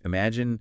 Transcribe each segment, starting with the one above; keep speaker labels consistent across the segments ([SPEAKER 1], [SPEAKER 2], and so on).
[SPEAKER 1] Imagine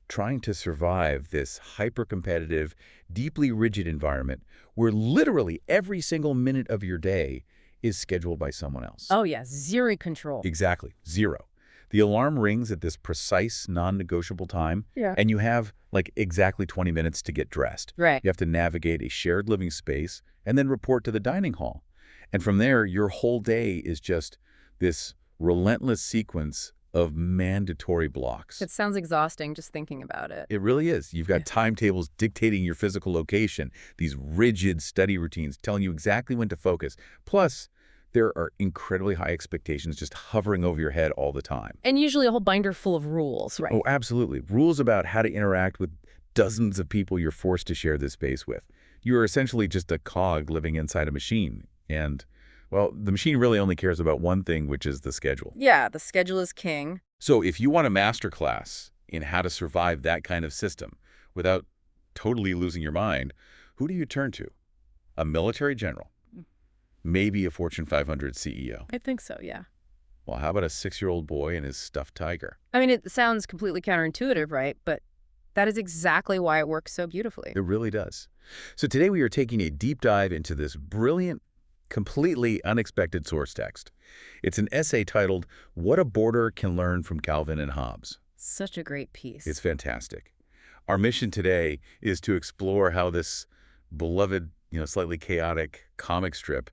[SPEAKER 1] trying to survive this hyper-competitive, deeply rigid environment where literally every single minute of your day is scheduled by someone else.
[SPEAKER 2] Oh, yeah, zero control.
[SPEAKER 1] Exactly. Zero. The alarm rings at this precise, non-negotiable time,
[SPEAKER 2] Yeah.
[SPEAKER 1] and you have, like, exactly 20 minutes to get dressed.
[SPEAKER 2] Right.
[SPEAKER 1] You have to navigate a shared living space and then report to the dining hall. And from there, your whole day is just this relentless sequence of mandatory blocks.
[SPEAKER 2] It sounds exhausting just thinking about it.
[SPEAKER 1] It really is. You've got timetables dictating your physical location, these rigid study routines telling you exactly when to focus. Plus, there are incredibly high expectations just hovering over your head all the time.
[SPEAKER 2] And usually a whole binder full of rules, right?
[SPEAKER 1] Oh, absolutely. Rules about how to interact with dozens of people you're forced to share this space with. You're essentially just a cog living inside a machine. And, well, the machine really only cares about one thing, which is the schedule.
[SPEAKER 2] Yeah, the schedule is king.
[SPEAKER 1] So if you want a masterclass in how to survive that kind of system without totally losing your mind, who do you turn to? A military general? Maybe a Fortune 500 CEO.
[SPEAKER 2] I think so, yeah.
[SPEAKER 1] Well, how about a 6-year-old boy and his stuffed tiger?
[SPEAKER 2] I mean, it sounds completely counterintuitive, right? But that is exactly why it works so beautifully.
[SPEAKER 1] It really does. So today we are taking a deep dive into this brilliant, completely unexpected source text. It's an essay titled, What a Boarder Can Learn from Calvin and Hobbes.
[SPEAKER 2] Such a great piece.
[SPEAKER 1] It's fantastic. Our mission today is to explore how this beloved, slightly chaotic comic strip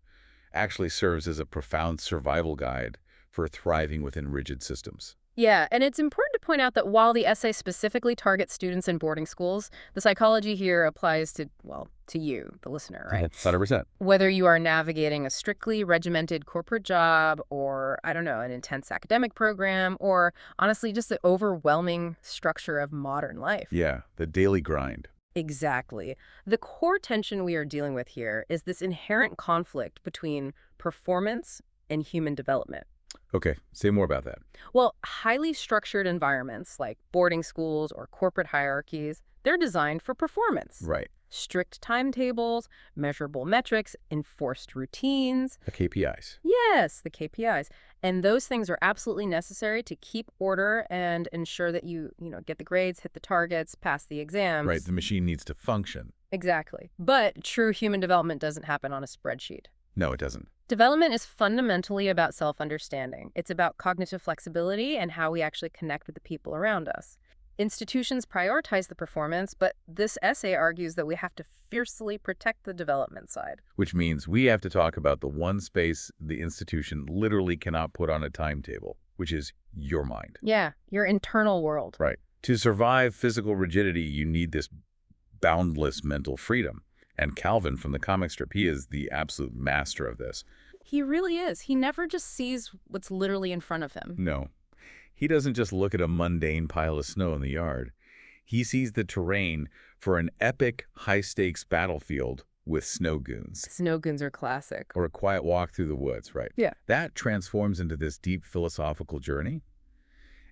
[SPEAKER 1] actually serves as a profound survival guide for thriving within rigid systems.
[SPEAKER 2] Yeah, and it's important to point out that while the essay specifically targets students in boarding schools, the psychology here applies to, well, to you, the listener, right?
[SPEAKER 1] 100%.
[SPEAKER 2] Whether you are navigating a strictly regimented corporate job or, I don't know, an intense academic program or, honestly, just the overwhelming structure of modern life.
[SPEAKER 1] Yeah, the daily grind.
[SPEAKER 2] Exactly. The core tension we are dealing with here is this inherent conflict between performance and human development.
[SPEAKER 1] Okay, say more about that.
[SPEAKER 2] Well, highly structured environments like boarding schools or corporate hierarchies, they're designed for performance.
[SPEAKER 1] Right.
[SPEAKER 2] Strict timetables, measurable metrics, enforced routines.
[SPEAKER 1] The KPIs.
[SPEAKER 2] Yes, the KPIs. And those things are absolutely necessary to keep order and ensure that you get the grades, hit the targets, pass the exams.
[SPEAKER 1] Right, the machine needs to function.
[SPEAKER 2] Exactly. But true human development doesn't happen on a spreadsheet.
[SPEAKER 1] No, it doesn't.
[SPEAKER 2] Development is fundamentally about self-understanding. It's about cognitive flexibility and how we actually connect with the people around us. Institutions prioritize the performance, but this essay argues that we have to fiercely protect the development side.
[SPEAKER 1] Which means we have to talk about the one space the institution literally cannot put on a timetable, which is your mind.
[SPEAKER 2] Yeah, your internal world.
[SPEAKER 1] Right. To survive physical rigidity, you need this boundless mental freedom. And Calvin from the comic strip, he is the absolute master of this.
[SPEAKER 2] He really is. He never just sees what's literally in front of him.
[SPEAKER 1] No. He doesn't just look at a mundane pile of snow in the yard. He sees the terrain for an epic, high-stakes battlefield with snow goons.
[SPEAKER 2] Snow goons are classic.
[SPEAKER 1] Or a quiet walk through the woods, right?
[SPEAKER 2] Yeah.
[SPEAKER 1] That transforms into this deep philosophical journey.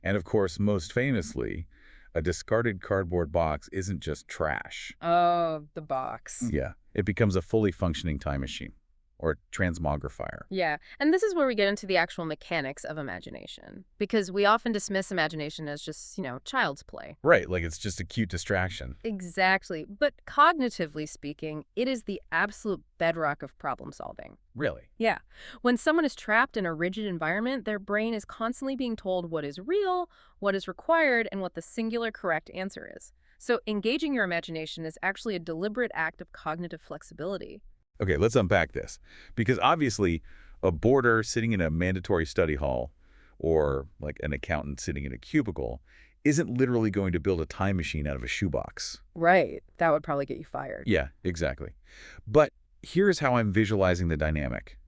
[SPEAKER 1] And of course, most famously, a discarded cardboard box isn't just trash.
[SPEAKER 2] Oh, the box.
[SPEAKER 1] Yeah. It becomes a fully functioning time machine. Or transmogrifier.
[SPEAKER 2] Yeah, and this is where we get into the actual mechanics of imagination. Because we often dismiss imagination as just, child's play.
[SPEAKER 1] Right, like it's just a cute distraction.
[SPEAKER 2] Exactly. But cognitively speaking, it is the absolute bedrock of problem solving.
[SPEAKER 1] Really?
[SPEAKER 2] Yeah. When someone is trapped in a rigid environment, their brain is constantly being told what is real, what is required, and what the singular correct answer is. So engaging your imagination is actually a deliberate act of cognitive flexibility.
[SPEAKER 1] Okay, let's unpack this. Because obviously, a boarder sitting in a mandatory study hall or like an accountant sitting in a cubicle isn't literally going to build a time machine out of a shoebox.
[SPEAKER 2] Right. That would probably get you fired.
[SPEAKER 1] Yeah, exactly. But here's how I'm visualizing the dynamic.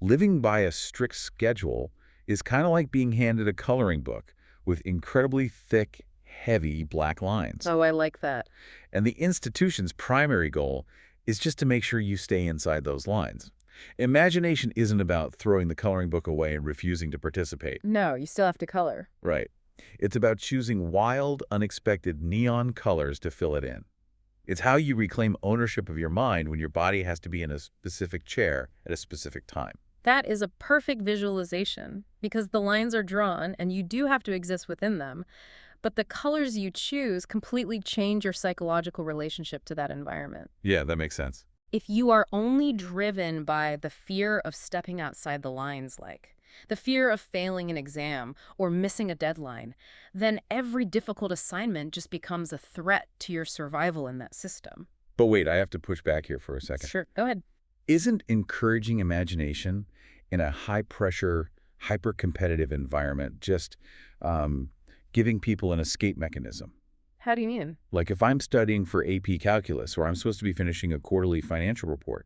[SPEAKER 1] Living by a strict schedule is kind of like being handed a coloring book with incredibly thick, heavy black lines.
[SPEAKER 2] Oh, I like that.
[SPEAKER 1] And the institution's primary goal is just to make sure you stay inside those lines. Imagination isn't about throwing the coloring book away and refusing to participate.
[SPEAKER 2] No, you still have to color.
[SPEAKER 1] Right. It's about choosing wild, unexpected neon colors to fill it in. It's how you reclaim ownership of your mind when your body has to be in a specific chair at a specific time.
[SPEAKER 2] That is a perfect visualization because the lines are drawn and you do have to exist within them, but the colors you choose completely change your psychological relationship to that environment.
[SPEAKER 1] Yeah, that makes sense.
[SPEAKER 2] If you are only driven by the fear of stepping outside the lines, like the fear of failing an exam or missing a deadline, then every difficult assignment just becomes a threat to your survival in that system.
[SPEAKER 1] But wait, I have to push back here for a second.
[SPEAKER 2] Sure, go ahead.
[SPEAKER 1] Isn't encouraging imagination in a high-pressure, hyper-competitive environment just giving people an escape mechanism?
[SPEAKER 2] How do you mean?
[SPEAKER 1] Like if I'm studying for AP Calculus or I'm supposed to be finishing a quarterly financial report,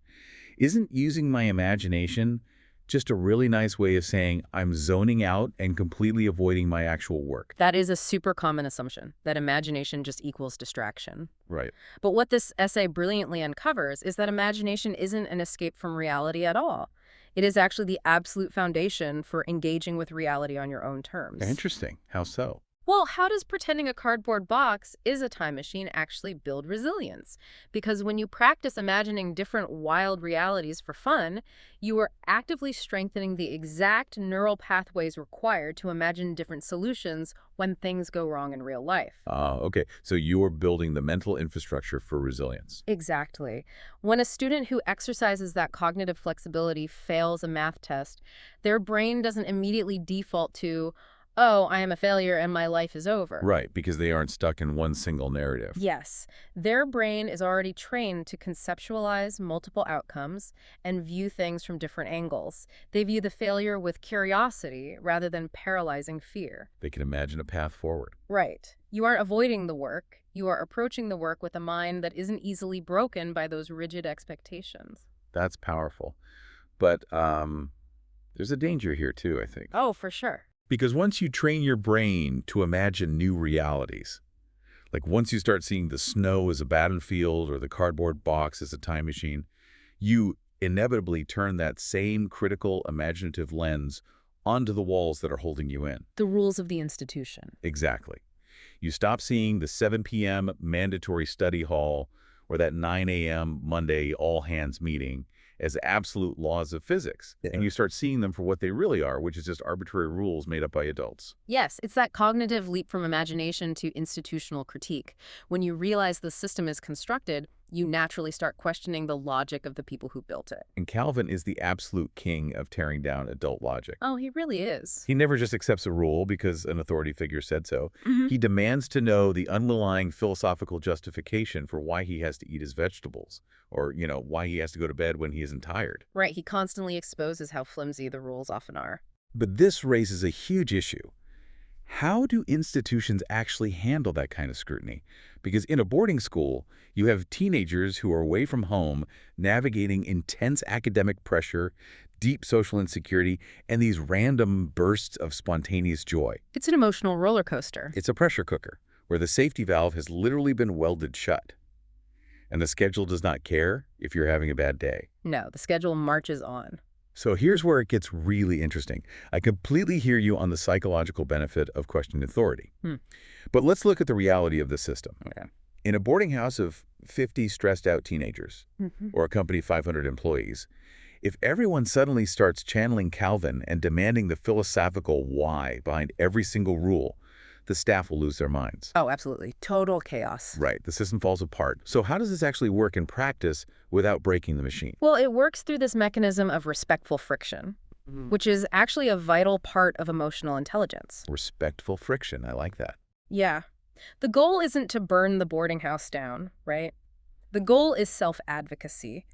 [SPEAKER 1] isn't using my imagination just a really nice way of saying I'm zoning out and completely avoiding my actual work?
[SPEAKER 2] That is a super common assumption, that imagination just equals distraction.
[SPEAKER 1] Right.
[SPEAKER 2] But what this essay brilliantly uncovers is that imagination isn't an escape from reality at all. It is actually the absolute foundation for engaging with reality on your own terms.
[SPEAKER 1] Interesting. How so?
[SPEAKER 2] Well, how does pretending a cardboard box is a time machine actually build resilience? Because when you practice imagining different wild realities for fun, you are actively strengthening the exact neural pathways required to imagine different solutions when things go wrong in real life.
[SPEAKER 1] Okay. So you're building the mental infrastructure for resilience.
[SPEAKER 2] Exactly. When a student who exercises that cognitive flexibility fails a math test, their brain doesn't immediately default to, oh, I am a failure and my life is over.
[SPEAKER 1] Right, because they aren't stuck in one single narrative.
[SPEAKER 2] Yes, their brain is already trained to conceptualize multiple outcomes and view things from different angles. They view the failure with curiosity rather than paralyzing fear.
[SPEAKER 1] They can imagine a path forward.
[SPEAKER 2] Right. You aren't avoiding the work. You are approaching the work with a mind that isn't easily broken by those rigid expectations.
[SPEAKER 1] That's powerful. But there's a danger here too, I think.
[SPEAKER 2] Oh, for sure.
[SPEAKER 1] Because once you train your brain to imagine new realities, like once you start seeing the snow as a battlefield or the cardboard box as a time machine, you inevitably turn that same critical, imaginative lens onto the walls that are holding you in.
[SPEAKER 2] The rules of the institution.
[SPEAKER 1] Exactly. You stop seeing the 7 p.m. mandatory study hall or that 9 a.m. Monday all-hands meeting as absolute laws of physics. Yeah. And you start seeing them for what they really are, which is just arbitrary rules made up by adults.
[SPEAKER 2] Yes, it's that cognitive leap from imagination to institutional critique. When you realize the system is constructed, you naturally start questioning the logic of the people who built it.
[SPEAKER 1] And Calvin is the absolute king of tearing down adult logic.
[SPEAKER 2] Oh, he really is.
[SPEAKER 1] He never just accepts a rule because an authority figure said so. He demands to know the underlying philosophical justification for why he has to eat his vegetables or, why he has to go to bed when he isn't tired.
[SPEAKER 2] Right, he constantly exposes how flimsy the rules often are.
[SPEAKER 1] But this raises a huge issue. How do institutions actually handle that kind of scrutiny? Because in a boarding school, you have teenagers who are away from home, navigating intense academic pressure, deep social insecurity, and these random bursts of spontaneous joy.
[SPEAKER 2] It's an emotional roller coaster.
[SPEAKER 1] It's a pressure cooker, where the safety valve has literally been welded shut. And the schedule does not care if you're having a bad day.
[SPEAKER 2] No, the schedule marches on.
[SPEAKER 1] So here's where it gets really interesting. I completely hear you on the psychological benefit of questioning authority. But let's look at the reality of the system.
[SPEAKER 2] Okay.
[SPEAKER 1] In a boarding house of 50 stressed-out teenagers, or a company of 500 employees, if everyone suddenly starts channeling Calvin and demanding the philosophical why behind every single rule, the staff will lose their minds.
[SPEAKER 2] Oh, absolutely. Total chaos.
[SPEAKER 1] Right. The system falls apart. So how does this actually work in practice without breaking the machine?
[SPEAKER 2] Well, it works through this mechanism of respectful friction, which is actually a vital part of emotional intelligence.
[SPEAKER 1] Respectful friction. I like that.
[SPEAKER 2] Yeah. The goal isn't to burn the boarding house down, right? The goal is self-advocacy.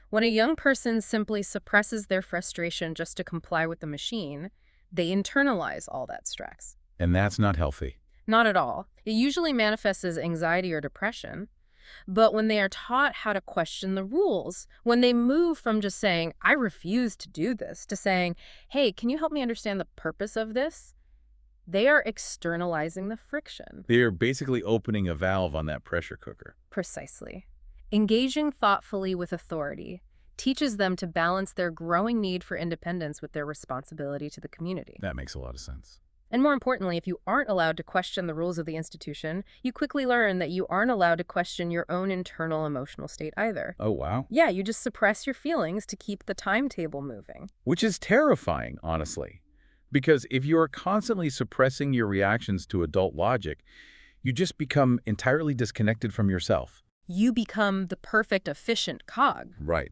[SPEAKER 2] When a young person simply suppresses their frustration just to comply with the machine, they internalize all that stress.
[SPEAKER 1] And that's not healthy.
[SPEAKER 2] Not at all. It usually manifests as anxiety or depression. But when they are taught how to question the rules, when they move from just saying, I refuse to do this, to saying, hey, can you help me understand the purpose of this? They are externalizing the friction.
[SPEAKER 1] They're basically opening a valve on that pressure cooker.
[SPEAKER 2] Precisely. Engaging thoughtfully with authority teaches them to balance their growing need for independence with their responsibility to the community.
[SPEAKER 1] That makes a lot of sense.
[SPEAKER 2] And more importantly, if you aren't allowed to question the rules of the institution, you quickly learn that you aren't allowed to question your own internal emotional state either.
[SPEAKER 1] Oh, wow.
[SPEAKER 2] Yeah, you just suppress your feelings to keep the timetable moving.
[SPEAKER 1] Which is terrifying, honestly. Because if you are constantly suppressing your reactions to adult logic, you just become entirely disconnected from yourself.
[SPEAKER 2] You become the perfect, efficient cog.
[SPEAKER 1] Right.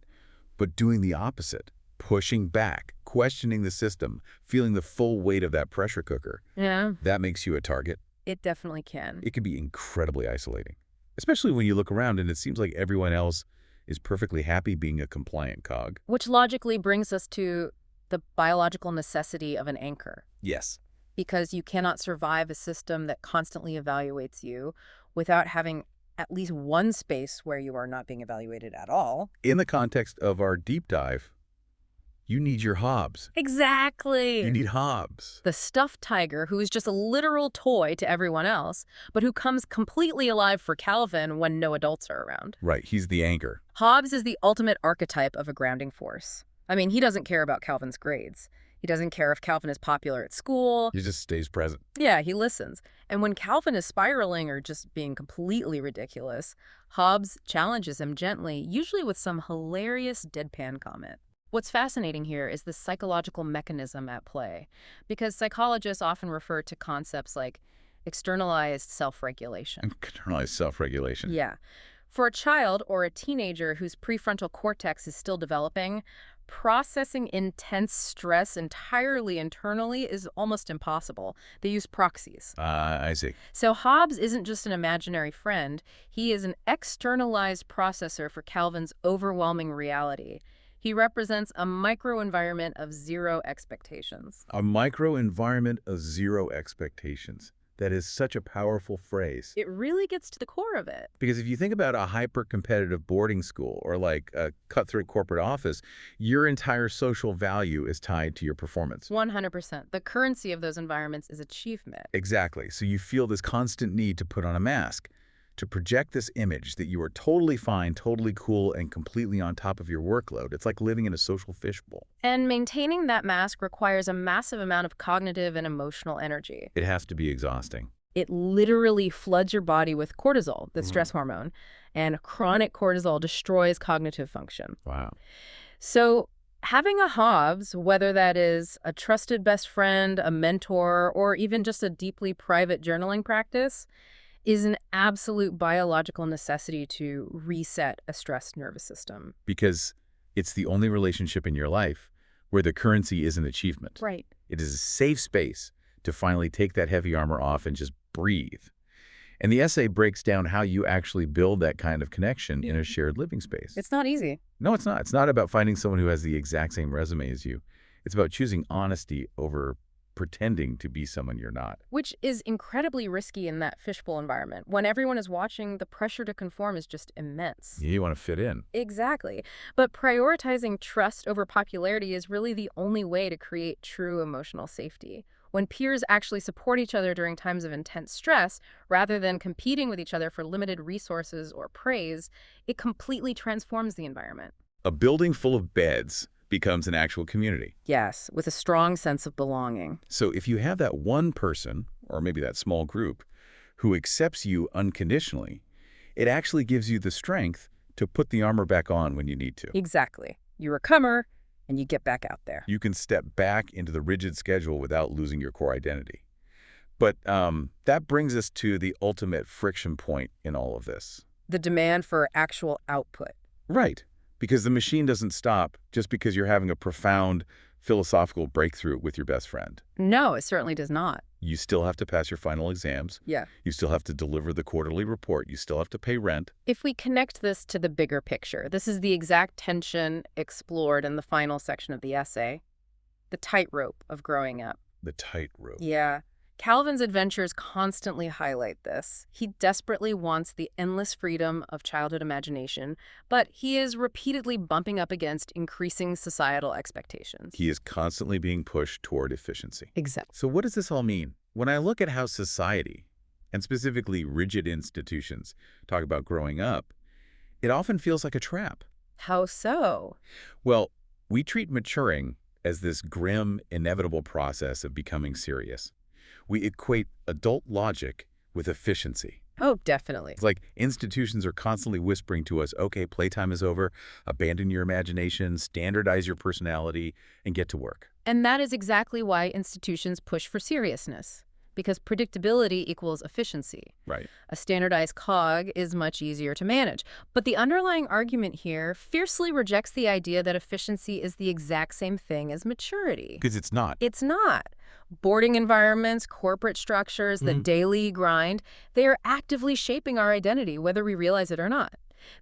[SPEAKER 1] But doing the opposite, pushing back, questioning the system, feeling the full weight of that pressure cooker,
[SPEAKER 2] Yeah,
[SPEAKER 1] that makes you a target.
[SPEAKER 2] it definitely can.
[SPEAKER 1] It can be incredibly isolating, especially when you look around and it seems like everyone else is perfectly happy being a compliant cog.
[SPEAKER 2] Which logically brings us to the biological necessity of an anchor.
[SPEAKER 1] Yes.
[SPEAKER 2] Because you cannot survive a system that constantly evaluates you without having at least one space where you are not being evaluated at all.
[SPEAKER 1] In the context of our deep dive, you need your Hobbes.
[SPEAKER 2] Exactly.
[SPEAKER 1] You need Hobbes.
[SPEAKER 2] The stuffed tiger who is just a literal toy to everyone else, but who comes completely alive for Calvin when no adults are around.
[SPEAKER 1] Right, he's the anchor.
[SPEAKER 2] Hobbes is the ultimate archetype of a grounding force. I mean, he doesn't care about Calvin's grades. He doesn't care if Calvin is popular at school.
[SPEAKER 1] He just stays present.
[SPEAKER 2] Yeah, he listens. And when Calvin is spiraling or just being completely ridiculous, Hobbes challenges him gently, usually with some hilarious deadpan comment. What's fascinating here is the psychological mechanism at play, because psychologists often refer to concepts like externalized self-regulation.
[SPEAKER 1] Internalized self-regulation.
[SPEAKER 2] Yeah. For a child or a teenager whose prefrontal cortex is still developing, processing intense stress entirely internally is almost impossible. They use proxies.
[SPEAKER 1] I see.
[SPEAKER 2] So Hobbes isn't just an imaginary friend. He is an externalized processor for Calvin's overwhelming reality. He represents a microenvironment of zero expectations.
[SPEAKER 1] A microenvironment of zero expectations. That is such a powerful phrase.
[SPEAKER 2] It really gets to the core of it.
[SPEAKER 1] Because if you think about a hyper-competitive boarding school or like a cutthroat corporate office, your entire social value is tied to your performance.
[SPEAKER 2] 100%. The currency of those environments is achievement.
[SPEAKER 1] Exactly. So you feel this constant need to put on a mask, to project this image that you are totally fine, totally cool, and completely on top of your workload. It's like living in a social fishbowl.
[SPEAKER 2] And maintaining that mask requires a massive amount of cognitive and emotional energy.
[SPEAKER 1] It has to be exhausting.
[SPEAKER 2] It literally floods your body with cortisol, the stress hormone, and chronic cortisol destroys cognitive function.
[SPEAKER 1] Wow.
[SPEAKER 2] So having a Hobbes, whether that is a trusted best friend, a mentor, or even just a deeply private journaling practice, is an absolute biological necessity to reset a stressed nervous system.
[SPEAKER 1] Because it's the only relationship in your life where the currency is an achievement.
[SPEAKER 2] Right.
[SPEAKER 1] It is a safe space to finally take that heavy armor off and just breathe. And the essay breaks down how you actually build that kind of connection in a shared living space.
[SPEAKER 2] It's not easy.
[SPEAKER 1] No, it's not. It's not about finding someone who has the exact same resume as you. It's about choosing honesty over pretending to be someone you're not.
[SPEAKER 2] Which is incredibly risky in that fishbowl environment. When everyone is watching, the pressure to conform is just immense.
[SPEAKER 1] You want to fit in.
[SPEAKER 2] Exactly. But prioritizing trust over popularity is really the only way to create true emotional safety. When peers actually support each other during times of intense stress, rather than competing with each other for limited resources or praise, it completely transforms the environment.
[SPEAKER 1] A building full of beds becomes an actual community.
[SPEAKER 2] Yes, with a strong sense of belonging.
[SPEAKER 1] So if you have that one person, or maybe that small group, who accepts you unconditionally, it actually gives you the strength to put the armor back on when you need to.
[SPEAKER 2] Exactly. You're a comer, and you get back out there.
[SPEAKER 1] You can step back into the rigid schedule without losing your core identity. But that brings us to the ultimate friction point in all of this.
[SPEAKER 2] The demand for actual output.
[SPEAKER 1] Right. Because the machine doesn't stop just because you're having a profound philosophical breakthrough with your best friend.
[SPEAKER 2] No, it certainly does not.
[SPEAKER 1] You still have to pass your final exams.
[SPEAKER 2] Yeah.
[SPEAKER 1] You still have to deliver the quarterly report. You still have to pay rent.
[SPEAKER 2] If we connect this to the bigger picture, this is the exact tension explored in the final section of the essay. The tightrope of growing up.
[SPEAKER 1] The tightrope.
[SPEAKER 2] Yeah. Calvin's adventures constantly highlight this. He desperately wants the endless freedom of childhood imagination, but he is repeatedly bumping up against increasing societal expectations.
[SPEAKER 1] He is constantly being pushed toward efficiency.
[SPEAKER 2] Exactly.
[SPEAKER 1] So what does this all mean? When I look at how society, and specifically rigid institutions, talk about growing up, it often feels like a trap.
[SPEAKER 2] How so?
[SPEAKER 1] Well, we treat maturing as this grim, inevitable process of becoming serious. We equate adult logic with efficiency.
[SPEAKER 2] Oh, definitely.
[SPEAKER 1] It's like institutions are constantly whispering to us, okay, playtime is over, abandon your imagination, standardize your personality, and get to work.
[SPEAKER 2] And that is exactly why institutions push for seriousness, because predictability equals efficiency.
[SPEAKER 1] Right.
[SPEAKER 2] A standardized cog is much easier to manage. But the underlying argument here fiercely rejects the idea that efficiency is the exact same thing as maturity.
[SPEAKER 1] Because it's not.
[SPEAKER 2] It's not. Boarding environments, corporate structures, the daily grind, they are actively shaping our identity, whether we realize it or not.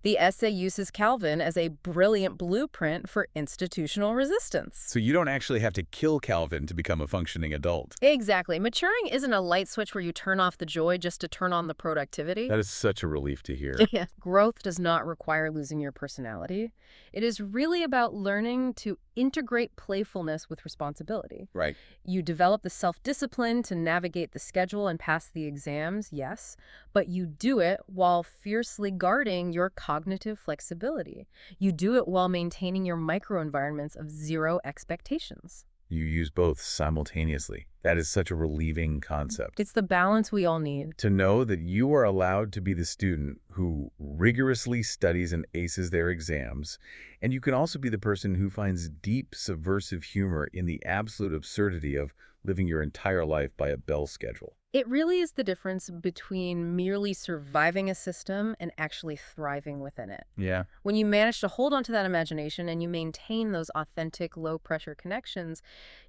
[SPEAKER 2] The essay uses Calvin as a brilliant blueprint for institutional resistance.
[SPEAKER 1] So you don't actually have to kill Calvin to become a functioning adult.
[SPEAKER 2] Exactly. Maturing isn't a light switch where you turn off the joy just to turn on the productivity.
[SPEAKER 1] That is such a relief to hear.
[SPEAKER 2] Yeah. Growth does not require losing your personality. It is really about learning to integrate playfulness with responsibility.
[SPEAKER 1] Right.
[SPEAKER 2] You develop the self-discipline to navigate the schedule and pass the exams, yes, but you do it while fiercely guarding your cognitive flexibility. You do it while maintaining your microenvironments of zero expectations.
[SPEAKER 1] You use both simultaneously. That is such a relieving concept.
[SPEAKER 2] It's the balance we all need.
[SPEAKER 1] To know that you are allowed to be the student who rigorously studies and aces their exams, and you can also be the person who finds deep subversive humor in the absolute absurdity of living your entire life by a bell schedule.
[SPEAKER 2] It really is the difference between merely surviving a system and actually thriving within it.
[SPEAKER 1] Yeah.
[SPEAKER 2] When you manage to hold onto that imagination and you maintain those authentic, low-pressure connections,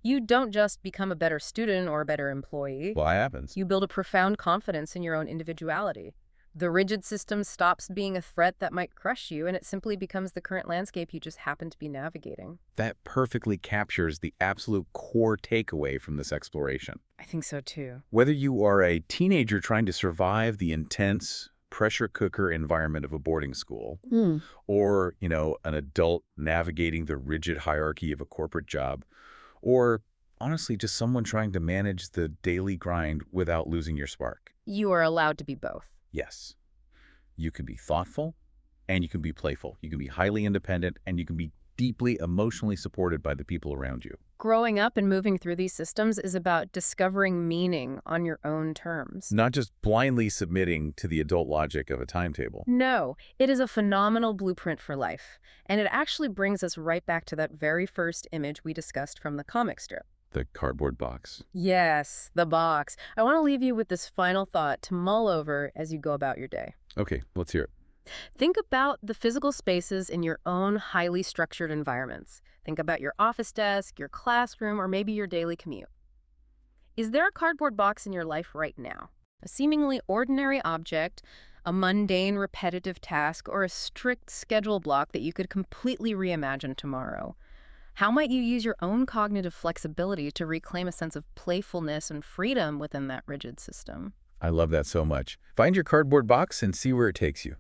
[SPEAKER 2] you don't just become a better student or a better employee.
[SPEAKER 1] What happens?
[SPEAKER 2] You build a profound confidence in your own individuality. The rigid system stops being a threat that might crush you, and it simply becomes the current landscape you just happen to be navigating.
[SPEAKER 1] That perfectly captures the absolute core takeaway from this exploration.
[SPEAKER 2] I think so, too.
[SPEAKER 1] Whether you are a teenager trying to survive the intense pressure cooker environment of a boarding school, or, an adult navigating the rigid hierarchy of a corporate job, or honestly, just someone trying to manage the daily grind without losing your spark.
[SPEAKER 2] You are allowed to be both.
[SPEAKER 1] Yes. You can be thoughtful and you can be playful. You can be highly independent and you can be deeply emotionally supported by the people around you.
[SPEAKER 2] Growing up and moving through these systems is about discovering meaning on your own terms.
[SPEAKER 1] Not just blindly submitting to the adult logic of a timetable.
[SPEAKER 2] No, it is a phenomenal blueprint for life. And it actually brings us right back to that very first image we discussed from the comic strip.
[SPEAKER 1] The cardboard box.
[SPEAKER 2] Yes, the box. I want to leave you with this final thought to mull over as you go about your day.
[SPEAKER 1] Okay, let's hear it.
[SPEAKER 2] Think about the physical spaces in your own highly structured environments. Think about your office desk, your classroom, or maybe your daily commute. Is there a cardboard box in your life right now? A seemingly ordinary object, a mundane, repetitive task, or a strict schedule block that you could completely reimagine tomorrow? How might you use your own cognitive flexibility to reclaim a sense of playfulness and freedom within that rigid system?
[SPEAKER 1] I love that so much. Find your cardboard box and see where it takes you.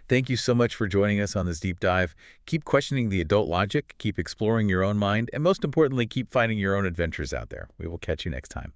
[SPEAKER 1] Thank you so much for joining us on this deep dive. Keep questioning the adult logic, keep exploring your own mind, and most importantly, keep finding your own adventures out there. We will catch you next time.